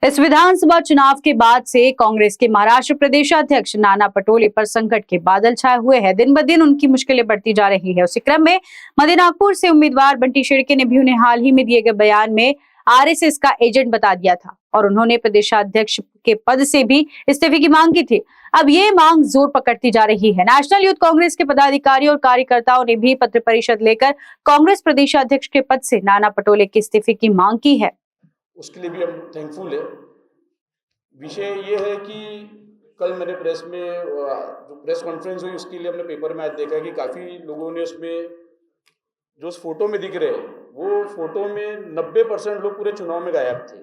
इस विधानसभा चुनाव के बाद से कांग्रेस के महाराष्ट्र प्रदेशाध्यक्ष नाना पटोले पर संकट के बादल छाए हुए हैं। दिन ब दिन उनकी मुश्किलें बढ़ती जा रही है। उसी क्रम में मध्य नागपुर से उम्मीदवार बंटी शेड़के ने भी उन्हें हाल ही में दिए गए बयान में आरएसएस का एजेंट बता दिया था और उन्होंने प्रदेशाध्यक्ष के पद से भी इस्तीफे की मांग की थी। अब ये मांग जोर पकड़ती जा रही है। नेशनल यूथ कांग्रेस के पदाधिकारी और कार्यकर्ताओं ने भी पत्र परिषद लेकर कांग्रेस प्रदेशाध्यक्ष के पद से नाना पटोले के इस्तीफे की मांग की है। उसके लिए भी हम थैंकफुल है। विषय ये है कि कल मैंने प्रेस में जो प्रेस कॉन्फ्रेंस हुई उसके लिए हमने पेपर में आज देखा कि काफ़ी लोगों ने उसमें जो उस फोटो में दिख रहे हैं वो फोटो में 90% लोग पूरे चुनाव में गायब थे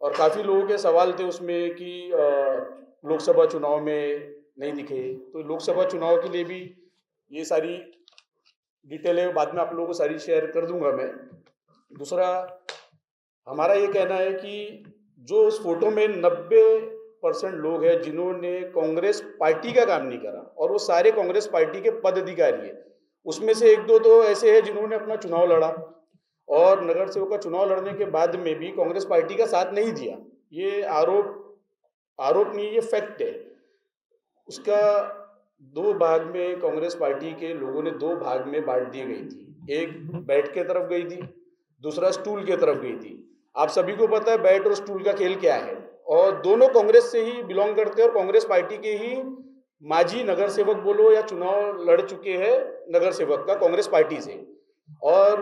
और काफ़ी लोगों के सवाल थे उसमें कि लोकसभा चुनाव में नहीं दिखे। तो लोकसभा चुनाव के लिए भी ये सारी डिटेलें बाद में आप लोगों को सारी शेयर कर दूंगा मैं। दूसरा हमारा ये कहना है कि जो उस फोटो में 90% लोग हैं जिन्होंने कांग्रेस पार्टी का काम नहीं करा और वो सारे कांग्रेस पार्टी के पदाधिकारी है। उसमें से एक दो तो ऐसे हैं जिन्होंने अपना चुनाव लड़ा और नगर सेवक का चुनाव लड़ने के बाद में भी कांग्रेस पार्टी का साथ नहीं दिया। ये आरोप नहीं, ये फैक्ट है। उसका दो भाग में कांग्रेस पार्टी के लोगों ने दो भाग में बांट दी गई थी। एक बैठ के तरफ गई थी, दूसरा स्टूल के तरफ गई थी। आप सभी को पता है बैट और स्टूल का खेल क्या है और दोनों कांग्रेस से ही बिलोंग करते हैं और कांग्रेस पार्टी के ही माजी नगर सेवक बोलो या चुनाव लड़ चुके हैं नगर सेवक का कांग्रेस पार्टी से। और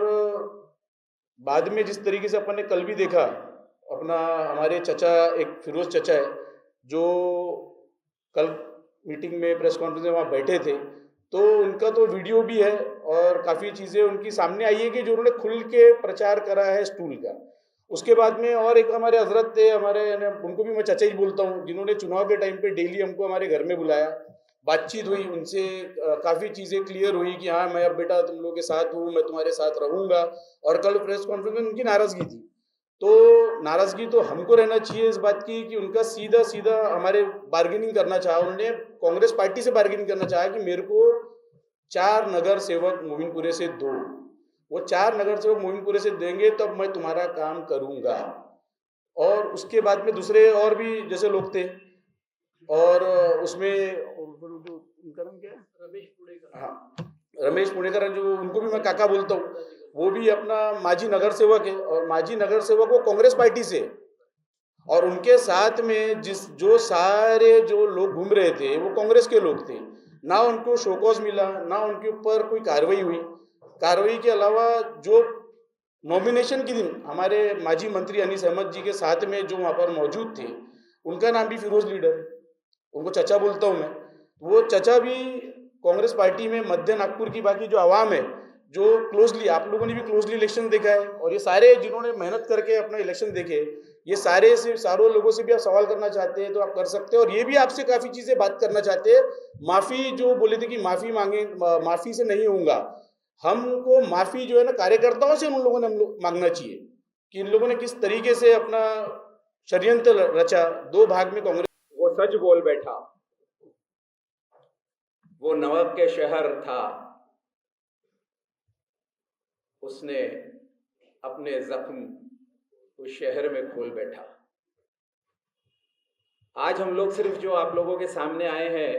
बाद में जिस तरीके से अपन ने कल भी देखा, अपना हमारे चचा एक फिरोज चचा है जो कल मीटिंग में प्रेस कॉन्फ्रेंस में वहाँ बैठे थे, तो उनका तो वीडियो भी है और काफ़ी चीज़ें उनकी सामने आई है कि जो उन्होंने खुल के प्रचार करा है स्टूल का। उसके बाद में और एक हमारे हजरत थे, हमारे उनको भी मैं चचा ही बोलता हूँ, जिन्होंने चुनाव के टाइम पे डेली हमको हमारे घर में बुलाया, बातचीत हुई उनसे, काफ़ी चीज़ें क्लियर हुई कि हाँ मैं अब बेटा तुम लोगों के साथ हूँ, मैं तुम्हारे साथ रहूँगा। और कल प्रेस कॉन्फ्रेंस में उनकी नाराज़गी थी, तो नाराज़गी तो हमको रहना चाहिए इस बात की कि उनका सीधा सीधा हमारे बार्गेनिंग करना चाहा, उन्होंने कांग्रेस पार्टी से बार्गेनिंग करना चाहा कि मेरे को 4 नगर सेवक मोमिनपुरे से दो, वो 4 नगर सेवक मोमिनपुरे से देंगे तब मैं तुम्हारा काम करूंगा। और उसके बाद में दूसरे और भी जैसे लोग थे और उसमें उनका नाम क्या है, रमेश पुणेकर। हाँ, रमेश पुणेकर जो उनको भी मैं काका बोलता हूँ, वो भी अपना माजी नगर सेवक है और माजी नगर सेवक वो कांग्रेस पार्टी से और उनके साथ में जो सारे जो लोग घूम रहे थे वो कांग्रेस के लोग थे। ना उनको शोकॉज मिला, ना उनके ऊपर कोई कार्रवाई हुई। कार्रवाई के अलावा जो नॉमिनेशन के दिन हमारे माजी मंत्री अनीस अहमद जी के साथ में जो वहाँ पर मौजूद थे, उनका नाम भी फिरोज लीडर है, उनको चचा बोलता हूँ मैं। वो चचा भी कांग्रेस पार्टी में मध्य नागपुर की बाकी जो आवाम है, जो क्लोजली, आप लोगों ने भी क्लोजली इलेक्शन देखा है और ये सारे जिन्होंने मेहनत करके अपना इलेक्शन देखे, ये सारे लोगों से भी आप सवाल करना चाहते हैं तो आप कर सकते हैं। और ये भी आपसे काफ़ी चीज़ें बात करना चाहते हैं। माफ़ी जो बोले थे कि माफ़ी मांगे, माफ़ी से नहीं होगा, हमको माफ़ी जो है ना कार्यकर्ताओं से उन लोगों ने मांगना चाहिए कि इन लोगों ने किस तरीके से अपना षड्यंत्र रचा। दो भाग में कांग्रेस, वो सच बोल बैठा, वो नवाब के शहर था, उसने अपने जख्म उस शहर में खोल बैठा। आज हम लोग सिर्फ जो आप लोगों के सामने आए हैं,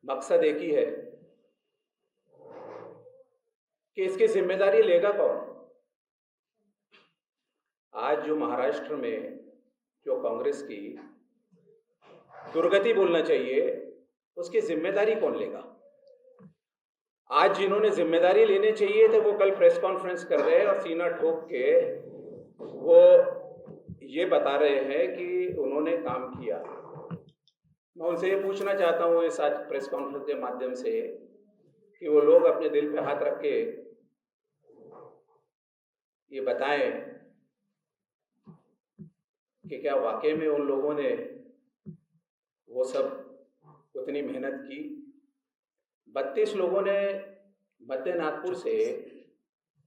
मकसद एक ही है कि इसकी जिम्मेदारी लेगा कौन। आज जो महाराष्ट्र में जो कांग्रेस की दुर्गति बोलना चाहिए, उसकी जिम्मेदारी कौन लेगा। आज जिन्होंने जिम्मेदारी लेने चाहिए थे वो कल प्रेस कॉन्फ्रेंस कर रहे हैं और सीना ठोक के वो ये बता रहे हैं कि उन्होंने काम किया। मैं उनसे ये पूछना चाहता हूँ इस आज प्रेस कॉन्फ्रेंस के माध्यम से कि वो लोग अपने दिल पे हाथ रख के ये बताएं कि क्या वाकई में उन लोगों ने वो सब उतनी मेहनत की। 32 लोगों ने मध्य नागपुर से,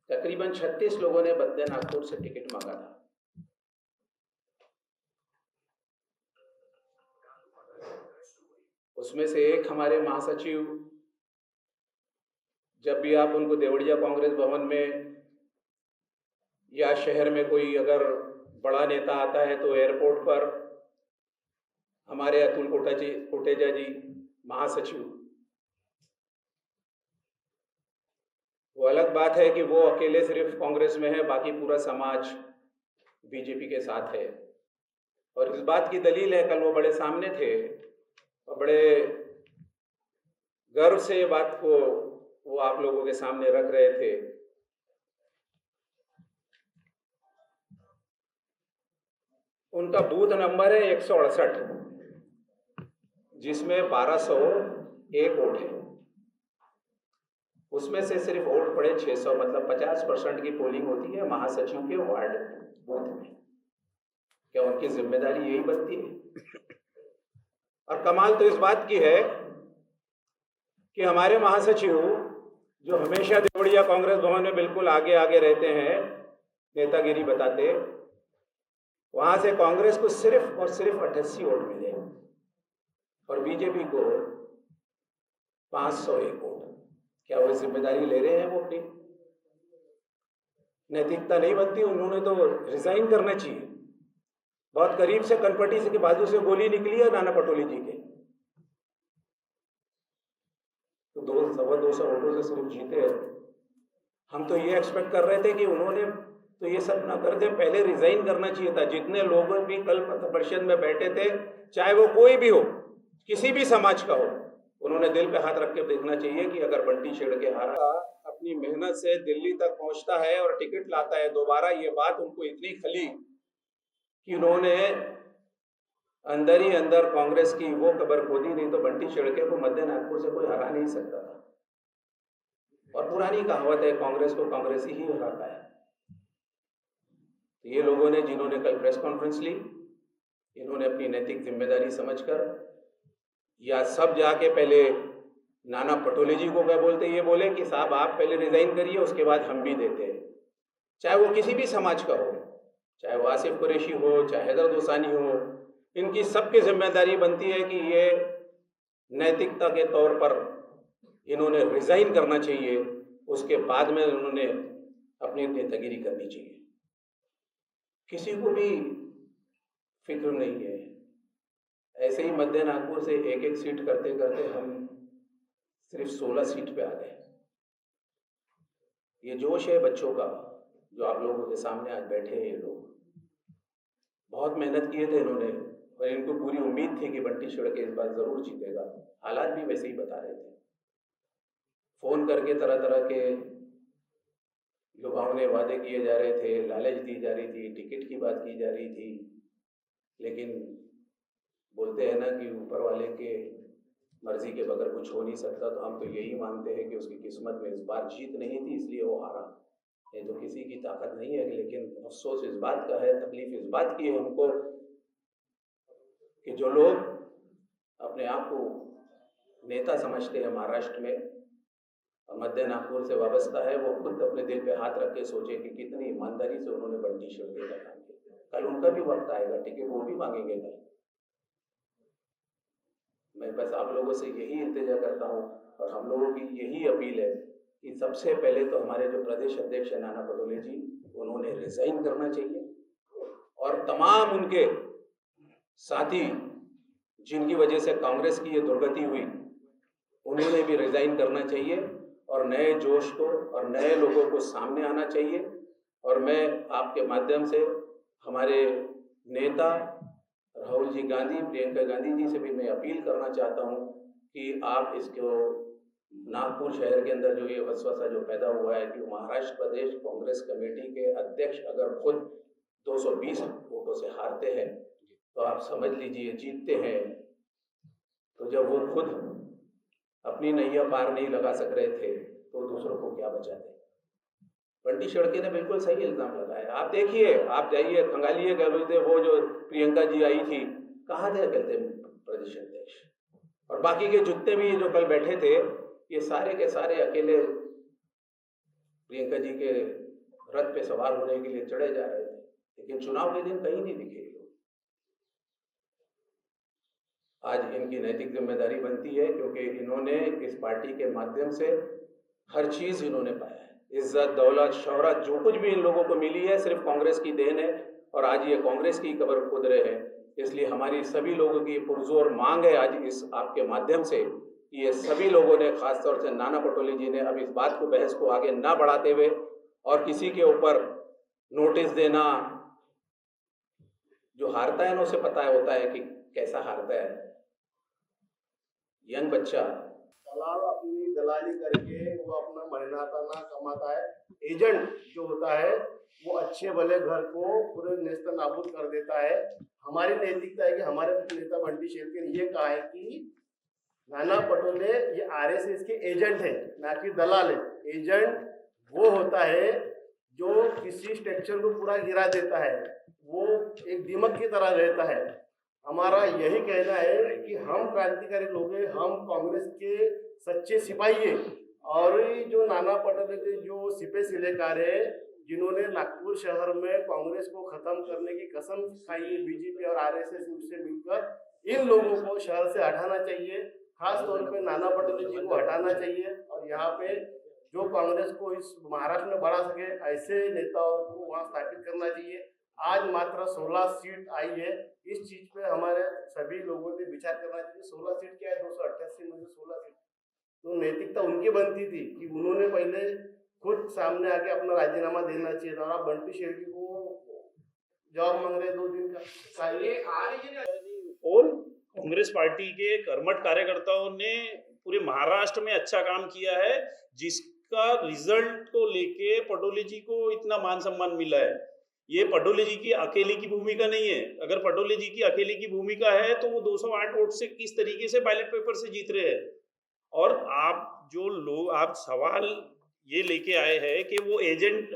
तकरीबन 36 लोगों ने मध्य नागपुर से टिकट मांगा था। उसमें से एक हमारे महासचिव, जब भी आप उनको देवड़िया कांग्रेस भवन में या शहर में कोई अगर बड़ा नेता आता है तो एयरपोर्ट पर हमारे अतुल कोटेचा जी महासचिव, वो अलग बात है कि वो अकेले सिर्फ कांग्रेस में है, बाकी पूरा समाज बीजेपी के साथ है। और इस बात की दलील है, कल वो बड़े सामने थे और बड़े गर्व से ये बात को वो आप लोगों के सामने रख रहे थे। उनका बूथ नंबर है 168, जिसमें 1201 वोट है। उसमें से सिर्फ वोट पड़े 600, मतलब 50% की पोलिंग होती है महासचिव के वार्ड बूथ में। क्या उनकी जिम्मेदारी यही बनती है? और कमाल तो इस बात की है कि हमारे महासचिव, जो हमेशा देवड़िया कांग्रेस भवन में बिल्कुल आगे आगे रहते हैं, नेतागिरी बताते, वहां से कांग्रेस को सिर्फ और सिर्फ 88 वोट मिले और बीजेपी को 501 वोट। क्या वो जिम्मेदारी ले रहे हैं? वो अपनी नैतिकता नहीं बनती? उन्होंने तो रिजाइन करना चाहिए। बहुत करीब से कनपटी से के बाजू से गोली निकली है नाना पटोले जी के, तो 200 वोटों से सिर्फ जीते हैं। हम तो ये एक्सपेक्ट कर रहे थे कि उन्होंने तो ये सब ना कर दे, पहले रिजाइन करना चाहिए था। जितने लोग भी कल परिषद में बैठे थे, चाहे वो कोई भी हो, किसी भी समाज का हो, उन्होंने दिल पे हाथ रख के देखना चाहिए कि अगर बंटी शेड़के हारा अपनी मेहनत से दिल्ली तक पहुंचता है और टिकट लाता है दोबारा, ये बात उनको इतनी खली कि उन्होंने अंदर ही अंदर कांग्रेस की वो कब्र खोदी। नहीं तो बंटी शेड़के को मध्य नागपुर से कोई हरा नहीं सकता था। और पुरानी कहावत है, कांग्रेस को कांग्रेसी ही हराता है। तो ये लोगों ने, जिन्होंने कल प्रेस कॉन्फ्रेंस ली, इन्होंने अपनी नैतिक जिम्मेदारी समझकर या सब जाके पहले नाना पटोले जी को क्या बोलते, ये बोले कि साहब आप पहले रिजाइन करिए, उसके बाद हम भी देते हैं। चाहे वो किसी भी समाज का हो, चाहे वो आसिफ कुरैशी हो, चाहे हैदर दोसानी हो, इनकी सबकी जिम्मेदारी बनती है कि ये नैतिकता के तौर पर इन्होंने रिजाइन करना चाहिए, उसके बाद में उन्होंने अपनी नेतागिरी करनी चाहिए। किसी को भी फिक्र नहीं है। ऐसे ही मध्य नागपुर से एक एक सीट करते करते हम सिर्फ 16 सीट पे आ गए। ये जोश है बच्चों का, जो आप लोगों के सामने आज बैठे हैं। ये लोग बहुत मेहनत किए थे इन्होंने, और इनको पूरी उम्मीद थी कि बंटी शेड़के इस बार जरूर जीतेगा। हालात भी वैसे ही बता रहे थे। फोन करके तरह तरह के लुभावने वादे किए जा रहे थे, लालच दी जा रही थी, टिकट की बात की जा रही थी। लेकिन बोलते हैं ना कि ऊपर वाले के मर्जी के बगैर कुछ हो नहीं सकता, तो हम तो यही मानते हैं कि उसकी किस्मत में इस बार जीत नहीं थी, इसलिए वो हारा। ये तो किसी की ताकत नहीं है। लेकिन अफसोस इस बात का है, तकलीफ इस बात की है हमको कि जो लोग अपने आप को नेता समझते हैं महाराष्ट्र में और मध्य नागपुर से वाबस्ता है, वो खुद अपने दिल पे हाथ रख के सोचे कि कितनी ईमानदारी से उन्होंने बंटी शेड़के का काम किया। कल उनका भी वक्त आएगा, टिकट वो भी मांगेंगे कल। मैं बस आप लोगों से यही इल्तिजा करता हूँ और हम लोगों की यही अपील है कि सबसे पहले तो हमारे जो प्रदेश अध्यक्ष है नाना पटोले जी, उन्होंने रिजाइन करना चाहिए, और तमाम उनके साथी जिनकी वजह से कांग्रेस की ये दुर्गति हुई, उन्होंने भी रिजाइन करना चाहिए और नए जोश को और नए लोगों को सामने आना चाहिए। और मैं आपके माध्यम से हमारे नेता राहुल जी गांधी, प्रियंका गांधी जी से भी मैं अपील करना चाहता हूं कि आप इसको नागपुर शहर के अंदर जो ये वसवसा जो पैदा हुआ है कि महाराष्ट्र प्रदेश कांग्रेस कमेटी के अध्यक्ष अगर खुद 220 वोटों से हारते हैं, तो आप समझ लीजिए जीतते हैं, तो जब वो खुद अपनी नैया पार नहीं लगा सक रहे थे तो दूसरों को क्या बचाते। बंटी शेड़के ने बिल्कुल सही इल्जाम लगाया। आप देखिए, आप जाइए खंगालिए, क्या बोलते वो जो प्रियंका जी आई थी, कहाँ थे कहते प्रदेश अध्यक्ष, और बाकी के जितने भी जो कल बैठे थे, ये सारे के सारे अकेले प्रियंका जी के रथ पे सवार होने के लिए चढ़े जा रहे थे, लेकिन चुनाव के दिन कहीं नहीं दिखे। आज इनकी नैतिक जिम्मेदारी बनती है, क्योंकि इन्होंने इस पार्टी के माध्यम से हर चीज इन्होंने पाया है। इज्जत, दौलत, शोहरत, जो कुछ भी इन लोगों को मिली है सिर्फ कांग्रेस की देन है। और आज ये कांग्रेस की कब्र खोद रहे हैं। इसलिए हमारी सभी लोगों की पुरजोर मांग है आज इस आपके माध्यम से, ये सभी लोगों ने, खासतौर से नाना पटोले जी ने, अब इस बात को, बहस को आगे ना बढ़ाते हुए और किसी के ऊपर नोटिस देना, जो हारता है ना उसे पता होता है कि कैसा हारता है। यंग बच्चा दलाल अपनी दलाली करके वो अपना मेहनताना कमाता है। एजेंट जो होता है वो अच्छे भले घर को पूरे नेस्त नाबूद कर देता है। हमारी नैतिकता है कि हमारे नेता बंटी शेरके ने ये कहा है कि नाना पटोले ये आरएसएस के एजेंट है, ना कि दलाल है। एजेंट वो होता है जो किसी स्ट्रक्चर को पूरा गिरा देता है, वो एक दीमक की तरह रहता है। हमारा यही कहना है कि हम क्रांतिकारी लोग हैं, हम कांग्रेस के सच्चे सिपाही हैं। और ये जो नाना पटोले के जो सिपे सिलेकार है, जिन्होंने नागपुर शहर में कांग्रेस को खत्म करने की कसम खाई है बीजेपी और आरएसएस से मिलकर, इन लोगों को शहर से हटाना चाहिए। खास तौर पे नाना पटोले जी को हटाना चाहिए और यहाँ पे जो कांग्रेस को इस महाराष्ट्र में बढ़ा सके ऐसे नेताओं को वहाँ स्थापित करना चाहिए। आज मात्र 16 सीट आई है, इस चीज पे हमारे सभी लोगों ने विचार करना चाहिए। 16 सीट क्या है, 288 में से 16 सीट, तो नैतिकता उनकी बनती थी कि उन्होंने पहले खुद सामने आके अपना राजीनामा देना चाहिए था। और आप बंटी शेरके को जवाब मांग रहे 2 दिन का। और कांग्रेस पार्टी के कर्मठ कार्यकर्ताओं ने पूरे महाराष्ट्र में अच्छा काम किया है, जिसका रिजल्ट को लेके पटोले जी को इतना मान सम्मान मिला है। ये पटोले जी की अकेले की भूमिका नहीं है। अगर पटोले जी की अकेले की भूमिका है तो वो 208 वोट से किस तरीके से बैलेट पेपर से जीत रहे हैं। और आप जो लोग, आप सवाल ये लेके आए हैं कि वो एजेंट,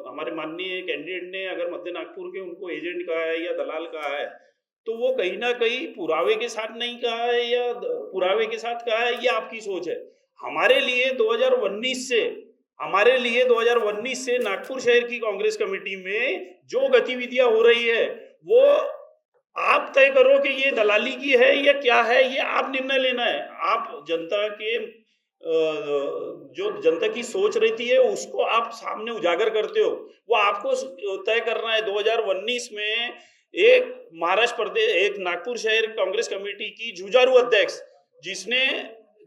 हमारे माननीय कैंडिडेट ने अगर मध्य नागपुर के उनको एजेंट कहा है या दलाल कहा है, तो वो कहीं ना कहीं पुरावे के साथ नहीं कहा है या पुरावे के साथ कहा है, ये आपकी सोच है। हमारे लिए 2019 से नागपुर शहर की कांग्रेस कमेटी में जो गतिविधियां हो रही है वो आप तय करो कि ये दलाली की है या क्या है, ये आप निर्णय लेना है। आप जनता के जो जनता की सोच रहती है उसको आप सामने उजागर करते हो, वो आपको तय करना है। 2019 में एक महाराष्ट्र प्रदेश, एक नागपुर शहर कांग्रेस कमेटी की जुझारू अध्यक्ष, जिसने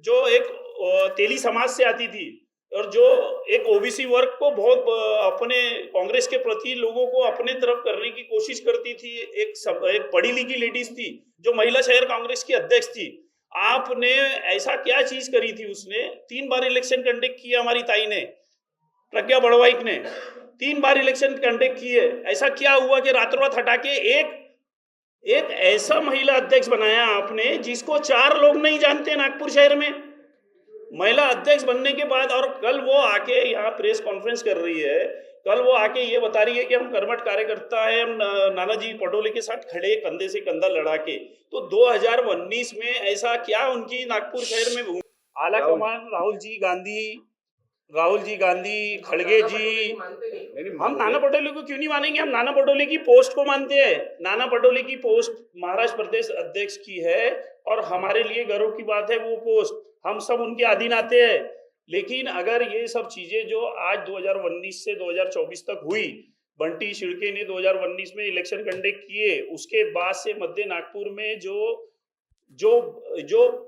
जो एक तेली समाज से आती थी और जो एक ओबीसी वर्ग को बहुत अपने कांग्रेस के प्रति लोगों को अपने तरफ करने की कोशिश करती थी, एक पढ़ी लिखी लेडीज थी जो महिला शहर कांग्रेस की अध्यक्ष थी। आपने ऐसा क्या चीज करी थी? उसने 3 बार इलेक्शन कंडक्ट किया, हमारी ताई ने, प्रज्ञा बड़वाइक ने 3 बार इलेक्शन कंडक्ट किए। ऐसा क्या हुआ कि रातों रात हटा के एक ऐसा महिला अध्यक्ष बनाया आपने जिसको 4 लोग नहीं जानते नागपुर शहर में, महिला अध्यक्ष बनने के बाद। और कल वो आके यहाँ प्रेस कॉन्फ्रेंस कर रही है, कल वो आके ये बता रही है कि हम कर्मठ कार्यकर्ता है, हम नानाजी पटोले के साथ खड़े कंधे से कंधा लड़ा के। तो 2019 में ऐसा क्या उनकी नागपुर शहर में आला कमान राहुल जी गांधी, खड़गे जी, हम नाना पटोले को क्यों नहीं मानेंगे? हम नाना पटोले की पोस्ट को मानते हैं। नाना पटोले की पोस्ट महाराष्ट्र प्रदेश अध्यक्ष की है और हमारे लिए गर्व की बात है वो पोस्ट, हम सब उनके अधीन आते हैं। लेकिन अगर ये सब चीजें जो आज 2019 से 2024 तक हुई, बंटी शेरके ने 2019 में इलेक्शन कंडक्ट किए, उसके बाद से मध्य नागपुर में जो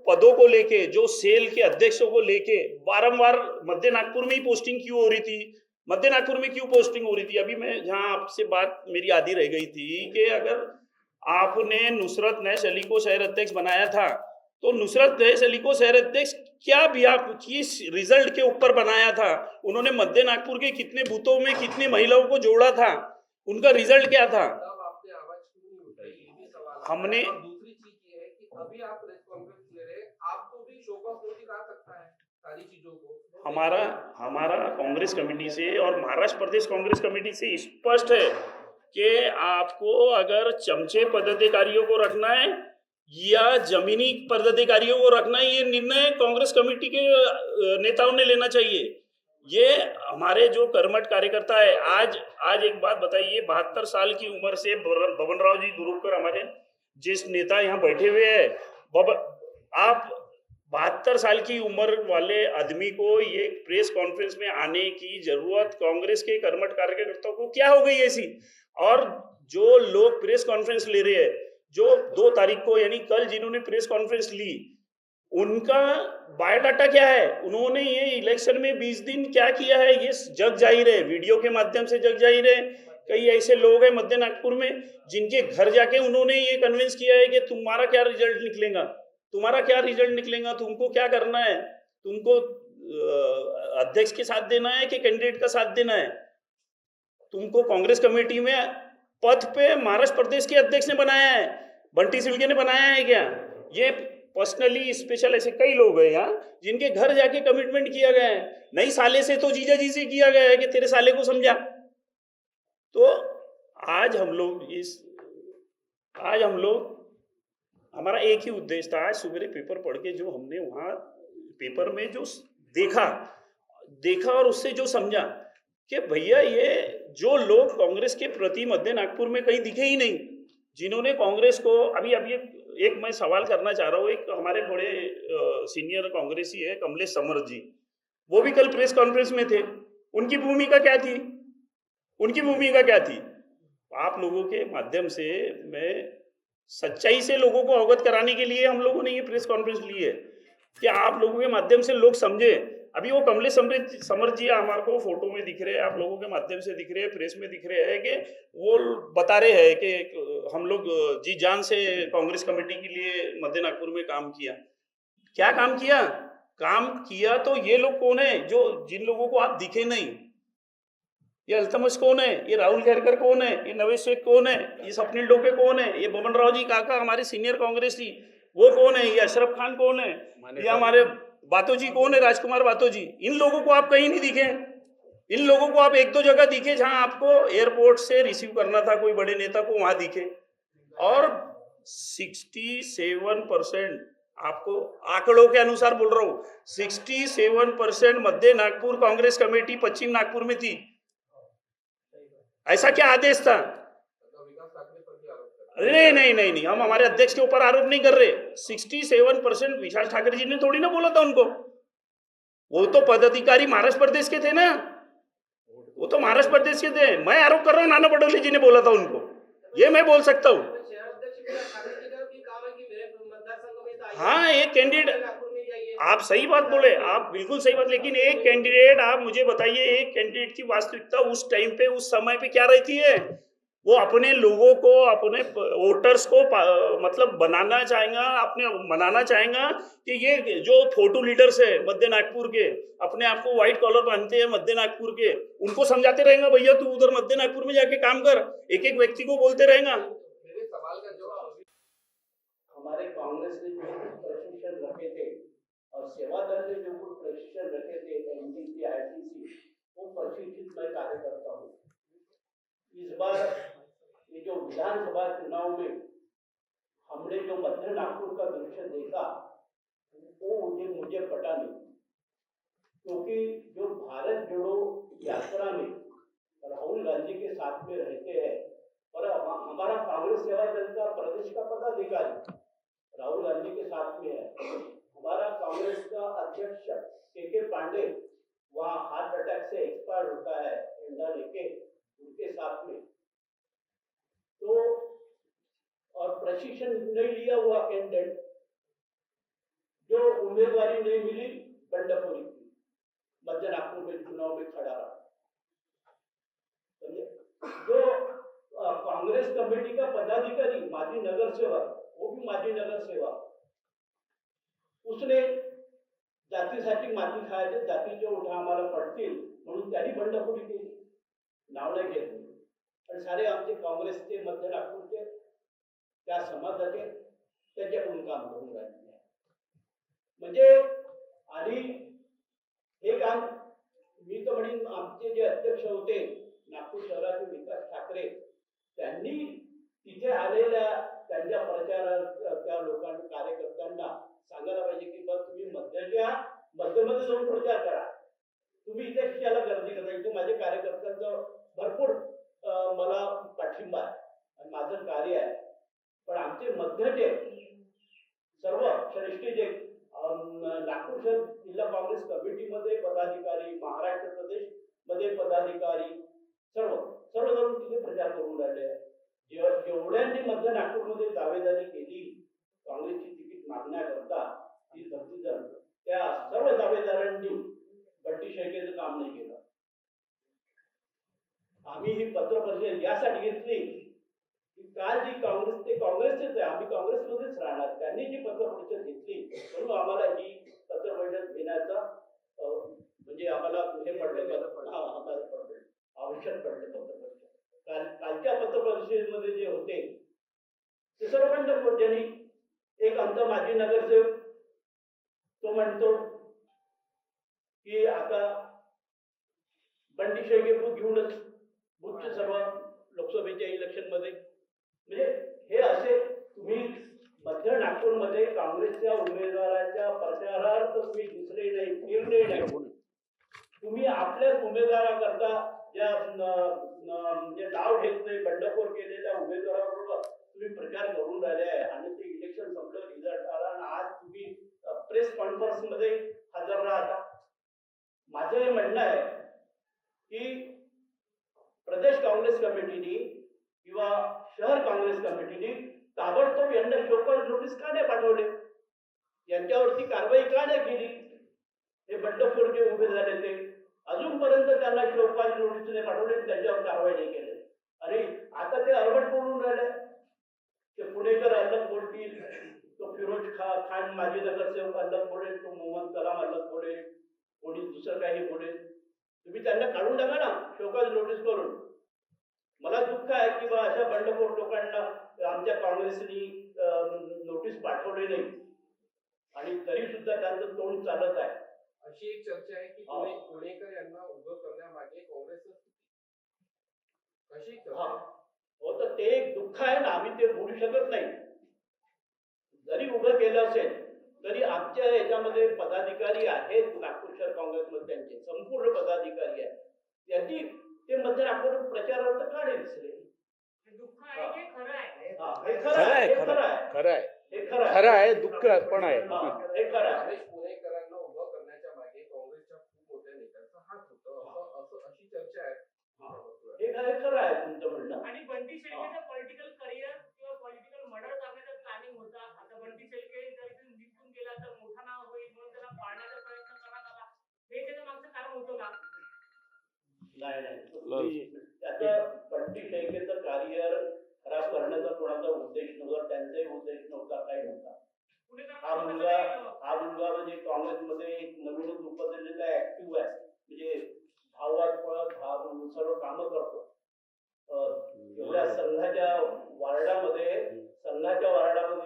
पदों को लेके, जो सेल के अध्यक्षों को लेके बारंबार मध्य नागपुर में ही पोस्टिंग क्यों हो रही थी? मध्य नागपुर में क्यों पोस्टिंग हो रही थी? अभी मैं जहां आपसे बात मेरी आधी रह गई थी कि अगर आपने नुसरत नैश अली को शहर अध्यक्ष बनाया था, तो नुसरत नैश अली को शहर अध्यक्ष क्या भी आप किस रिजल्ट के ऊपर बनाया था? उन्होंने मध्य नागपुर के कितने बूथों में कितनी महिलाओं को जोड़ा था? उनका रिजल्ट क्या था? हमने दूसरी चीज ये है कि अभी आप प्रेस कॉन्फ्रेंस ले रहे हैं, आपको भी शो ऑफ नोटिस आ सकता है सारी चीजों को। हमारा कांग्रेस कमेटी से और महाराष्ट्र प्रदेश कांग्रेस कमेटी से स्पष्ट है कि आपको अगर चमचे पदाधिकारियों को रखना है या जमीनी पदाधिकारियों को रखना है, ये निर्णय कांग्रेस कमेटी के नेताओं ने लेना चाहिए। ये हमारे जो कर्मठ कार्यकर्ता है, आज एक बात बताइए, 72 साल की उम्र से बबन राव जी दुरुपकर, हमारे जिस नेता यहाँ बैठे हुए हैं, आप 72 साल की उम्र वाले आदमी को ये प्रेस कॉन्फ्रेंस में आने की जरूरत कांग्रेस के कर्मठ कार्यकर्ताओं को क्या हो गई ऐसी? और जो लोग प्रेस कॉन्फ्रेंस ले रहे हैं, जो 2 तारीख को यानी कल जिन्होंने प्रेस कॉन्फ्रेंस ली, उनका बायोडाटा क्या है? उन्होंने ये इलेक्शन में 20 दिन क्या किया है ये जग जाहिर है, वीडियो के माध्यम से जग जाहिर है। कई ऐसे लोग हैं मध्य नागपुर में जिनके घर जाके उन्होंने ये कन्विंस किया है कि तुम्हारा क्या रिजल्ट निकलेगा, तुम्हारा क्या रिजल्ट निकलेगा, तुमको क्या करना है, तुमको अध्यक्ष के साथ देना है कि कैंडिडेट का साथ देना है, तुमको कांग्रेस कमेटी में पद पे महाराष्ट्र प्रदेश के अध्यक्ष ने बनाया है, बंटी सिल्के ने बनाया है क्या? ये पर्सनली स्पेशल ऐसे कई लोग हैं यहाँ जिनके घर जाके कमिटमेंट किया गया है। नहीं साले से तो जीजा जी से किया गया है कि तेरे साले को समझा। तो आज हम लोग हमारा एक ही उद्देश्य था। आज सवेरे पेपर पढ़ के जो हमने वहाँ पेपर में जो देखा और उससे जो समझा कि भैया ये जो लोग कांग्रेस के प्रति मध्य नागपुर में कहीं दिखे ही नहीं, जिन्होंने कांग्रेस को अभी एक मैं सवाल करना चाह रहा हूँ। एक हमारे बड़े सीनियर कांग्रेसी है कमलेश समर्थ जी, वो भी कल प्रेस कॉन्फ्रेंस में थे। उनकी भूमिका क्या थी? आप लोगों के माध्यम से मैं सच्चाई से लोगों को अवगत कराने के लिए हम लोगों ने ये प्रेस कॉन्फ्रेंस ली है कि आप लोगों के माध्यम से लोग समझे। अभी वो कमलेश समर्थ जी हमारे को फोटो में दिख रहे हैं, आप लोगों के माध्यम से दिख रहे हैं, प्रेस में दिख रहे हैं कि वो बता रहे हैं कि हम लोग जी जान से कांग्रेस कमेटी के लिए मध्य नागपुर में काम किया। क्या काम किया? तो ये लोग कौन है जो जिन लोगों को आप दिखे नहीं? ये अल्तमश कौन है? ये राहुल खेरकर कौन है? ये नवेश शेख कौन है? ये स्वप्निल डोके कौन है? ये बमन राव जी काका हमारे सीनियर कांग्रेसी वो कौन है? ये अशरफ खान कौन है? ये हमारे बातो जी कौन है? राजकुमार बातो जी। इन लोगों को आप कहीं नहीं दिखे। इन लोगों को आप 1-2 जगह दिखे जहां आपको एयरपोर्ट से रिसीव करना था कोई बड़े नेता को, वहां दिखे। और 67% आपको आंकड़ों के अनुसार बोल रहा हूं, 67% मध्य नागपुर कांग्रेस कमेटी पश्चिम नागपुर में थी। ऐसा क्या आदेश था? विकास ठाकरे पर भी आरोप कर रहे हैं। नहीं, हम हमारे अध्यक्ष के ऊपर आरोप नहीं कर रहे। 67% विकास ठाकरे जी ने थोड़ी ना बोला था उनको। वो तो पदाधिकारी महाराष्ट्र प्रदेश के थे ना, वो तो महाराष्ट्र प्रदेश के थे। मैं आरोप कर रहा हूँ नाना पटोले जी ने बोला था उनको, ये मैं बोल सकता हूँ। हाँ, एक कैंडिडेट, आप सही बात बोले, आप बिल्कुल सही बात, लेकिन एक कैंडिडेट, आप मुझे बताइए एक कैंडिडेट की वास्तविकता उस टाइम पे उस समय पे क्या रहती है? वो अपने लोगों को, अपने वोटर्स को मतलब मनाना चाहेगा कि ये जो फोटो लीडर्स है मध्य नागपुर के, अपने आप को व्हाइट कॉलर बांधते हैं मध्य नागपुर के, उनको समझाते रहेगा भैया तू उधर मध्य नागपुर में जाके काम कर, एक व्यक्ति को बोलते रहेगा। मेरे सवाल का जवाब हमारे कांग्रेस ने जो प्रशिक्षण रखे थे और सेवा दल ने जो प्रशिक्षण रखे थे एनडीसी आईटीसी, वो प्रशिक्षित मैं कार्यकर्ता हूँ। इस बार ये जो विधानसभा चुनाव में हमने जो मध्य नागपुर का दृश्य देखा वो मुझे पता नहीं, क्योंकि जो भारत जोड़ो यात्रा में राहुल गांधी के साथ में रहते हैं और हमारा कांग्रेस सेवा दल का प्रदेश का पदाधिकारी राहुल गांधी के साथ में है, हमारा कांग्रेस का अध्यक्ष के पांडे वहाँ हार्ट अटैक से एक्सपायर होता है इंडिया लेके, उनके साथ में तो, और प्रशिक्षण नहीं लिया हुआ कैंडिडेट जो उम्मीदवारी नहीं मिली बंडापुरी की, मध्य नागपुर में चुनाव में खड़ा रहा। जो कांग्रेस कमेटी का पदाधिकारी माजी नगर सेवक, वो भी माजी नगर सेवक, उसने जातीसाठी माती खायचे, जातीचे ओढा आम्हाला पडतील म्हणून त्यांनी बंडखोरी केली, नाव नाही घेतली। पण सारे आमचे काँग्रेसचे मध्य नागपूरचे त्या समाजाचे त्याच्याकडून काम करून राहिले म्हणजे, आणि हे काम मी तर म्हणेन आमचे जे अध्यक्ष होते नागपूर शहराचे विकास ठाकरे, त्यांनी तिथे आलेल्या त्यांच्या त्या लोकांना कार्यकर्त्यांना सांगायला पाहिजे की बघ तुम्ही मध्यमध्ये जाऊन प्रचार करा, तुम्ही इथे कशाला गर्दी करता, इथे माझे कार्यकर्त्यांचं भरपूर मला पाठिंबा आहे आणि माझं कार्य आहे, पण आमचे मध्यचे सर्व श्रेष्ठी जे नागपूर शहर जिल्हा काँग्रेस कमिटीमध्ये पदाधिकारी, महाराष्ट्र प्रदेश मध्ये पदाधिकारी सर्वजण तिथे प्रचार करून राहिले आहे. जेवढ्यांनी मध्य नागपूरमध्ये दावेदारी केली काँग्रेसची तिकीट मागण्याकरता ती 36 जण, त्या सर्व दावेदारांनी बंटी शेळकेचं काम नाही केलं. आम्ही ही पत्र परिषद यासाठी घेतली की काल जी काँग्रेसचेच आहे, आम्ही काँग्रेसमध्येच राहणार, त्यांनी जी पत्र परिषद घेतली म्हणून आम्हाला ही पत्र परिषद घेण्याचा म्हणजे आम्हाला हे पडलं, आवश्यक पडलं पत्र परिषद. कालच्या पत्र परिषदेमध्ये जे होते ते सर्व बंडखोर. ज्यांनी एक आमचा माजी नगरसेवक तो म्हणतो की आता बंटी शेळके बूथ घेऊनच बूथचे सर्व लोकसभेच्या इलेक्शन मध्ये, म्हणजे हे असे तुम्ही मध्य नागपूरमध्ये काँग्रेसच्या उमेदवाराच्या प्रचारार्थ तुम्ही दुसरे नाही फिरले नाही, तुम्ही आपल्याच उमेदवाराकरता ज्या म्हणजे नाव घेत नाही बंडखोर केलेल्या उमेदवाराबरोबर तुम्ही प्रचार करून राहिले आहे आणि ते इलेक्शन संपलं, रिझल्ट आला आणि आज तुम्ही प्रेस कॉन्फरन्स मध्ये हजर राहता. माझं हे म्हणणं आहे की प्रदेश काँग्रेस कमिटीने किंवा शहर काँग्रेस कमिटीने ताबडतोब यांना शोकॉज नोटीस का नाही पाठवले, यांच्यावरती कारवाई का नाही केली. हे बंडखोर जे उभे झाले ते अजूनपर्यंत त्यांना शोकॉज नोटीस नाही पाठवले, त्यांच्यावर कारवाई नाही केली. आणि आता ते अर्बट बोलून राहिले, ते पुणेकर अलग बोलतील, तो फिरोज खान माजी नगरसेवक अलग बोलेल, तो मोहम्मद कलाम अलग बोलेल, कोणी दुसरं काही बोलेल. तुम्ही त्यांना काढून टाका ना शोकॉज नोटीस करून. मला दुःख आहे की बा अशा बंडखोर लोकांना आमच्या काँग्रेसनी नोटीस पाठवली नाही आणि तरी सुद्धा त्यांचं तोंड चालत आहे. अशी एक चर्चा आहे की पुणेकर यांना उभं करण्यामागे काँग्रेसच कशी हो, तर ते एक दुःख आहे ना, आम्ही ते बोलू शकत नाही. जरी उभं केलं असेल तरी आमच्या याच्यामध्ये पदाधिकारी आहेत नागपूर शहर काँग्रेसमध्ये, त्यांचे संपूर्ण पदाधिकारी आहेत, त्यांनी ते मध्य नागपूर प्रचारार्थ का नाही दिसले. हे खरं आहे, दुःख पण आहे. हे खरं आहे. रमेश पुणेकरांना उभं करण्याच्या मागे काँग्रेसच्या खूप मोठ्या नेत्यांचा हात होता, अशी चर्चा आहे. हे खरं आहे तुमचं म्हणणं. आणि बंटी शेळकेचं पॉलिटिकल करिअर किंवा पॉलिटिकल मर्डर करण्याचा प्लॅनिंग होता. आता बंटी शेळके जर इथून निघून गेला तर मोठा नाव होईल म्हणून त्याला पाळण्याचा प्रयत्न करण्यात आला. हे त्याच्या मागचं कारण होतं का? नाही, त्याचं बंटी शेळकेचं करिअर खराब करण्याचा कोणाचा उद्देश नव्हता, त्यांचाही उद्देश नव्हता, काही नव्हता. हा मुलगा म्हणजे काँग्रेसमध्ये एक नवीनच उपजलेला ऍक्टिव्ह आहे, म्हणजे भावात सर्व कामं करतो. एवढ्या संघाच्या वार्डामध्ये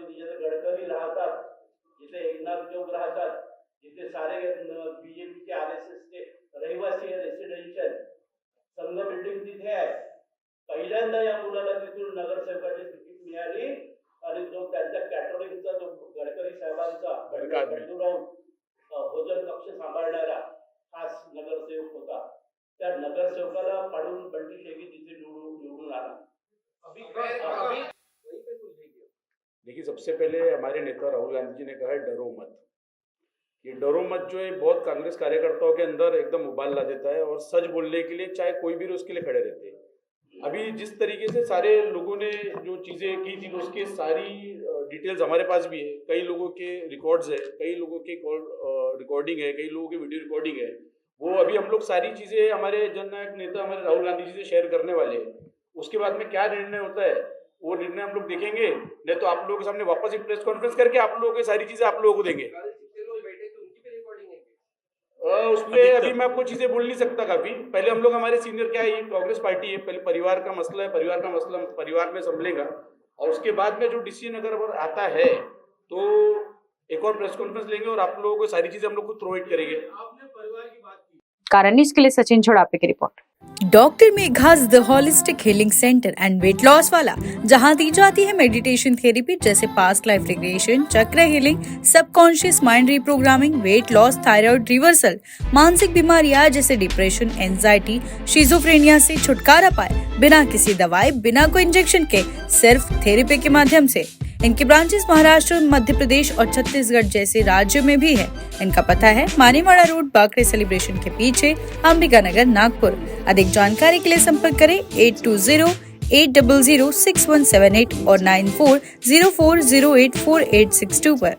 जिथे गडकरी राहतात, जिथे एकनाथ जोग राहतात, जिथे सारे बीजेपीचे RSSचे रहिवासी रेसिडेन्शियल संघ बिल्डिंग तिथे आहे. पहिल्यांदा या मुलाला तिथून नगरसेवकाची तिकीट मिळाली आणि जो त्यांच्या कॅटरिंगचा जो गडकरी साहेबांचा भोजन कक्ष सांभाळणारा खास नगरसेवक होता, त्या नगरसेवकाला पाडून बंटी शेळके तिथे निवडून आला. देखिए, सबसे पहले हमारे नेता राहुल गांधी जी ने कहा है डरो मत. ये डरो मत जो है बहुत कांग्रेस कार्यकर्ताओं के अंदर एकदम उबाल ला देता है और सच बोलने के लिए चाहे कोई भी उसके लिए खड़े रहते हैं. अभी जिस तरीके से सारे लोगों ने जो चीज़ें की थी उसके सारी डिटेल्स हमारे पास भी है. कई लोगों के रिकॉर्ड्स है, कई लोगों के कॉल रिकॉर्डिंग है, कई लोगों की वीडियो रिकॉर्डिंग है. वो अभी हम लोग सारी चीज़ें हमारे जननायक नेता हमारे राहुल गांधी जी से शेयर करने वाले हैं. उसके बाद में क्या निर्णय होता है वो निर्णय हम लोग देखेंगे, नहीं तो आप लोगों के सामने वापस एक प्रेस कॉन्फ्रेंस करके आप लोगों की सारी चीज़ें आप लोगों को देंगे. उसमें अभी मैं आपको चीजें बोल नहीं सकता. काफी पहले हम लोग हमारे सीनियर क्या है, कांग्रेस पार्टी है, पहले परिवार का मसला है, परिवार का मसला परिवार में संभलेगा और उसके बाद में जो डिसीजन अगर आता है तो एक और प्रेस कॉन्फ्रेंस लेंगे और आप लोगों को सारी चीजें हम लोग खुद प्रोवाइड करेंगे. आपने परिवार की बात की. कारण न्यूज के लिए सचिन छोड़ापे की report. Doctor Megha's the holistic healing centre and weight loss वाला, जहां दी जाती है मेडिटेशन थेरेपी जैसे past life regression, chakra healing, subconscious mind reprogramming, weight loss, thyroid reversal, मानसिक बीमारियां जैसे डिप्रेशन, एंजाइटी, शिजोफ्रेनिया से छुटकारा पाए बिना किसी दवाई, बिना कोई इंजेक्शन के, सिर्फ थेरेपी के माध्यम से. इनके ब्रांचेस महाराष्ट्र, मध्य प्रदेश और छत्तीसगढ़ जैसे राज्यों में भी है। इनका पता है मानीवाड़ा रोड, बाकरे सेलिब्रेशन के पीछे, अंबिका नगर, नागपुर। अधिक जानकारी के लिए संपर्क करें 8208006178 और 9404084862 पर।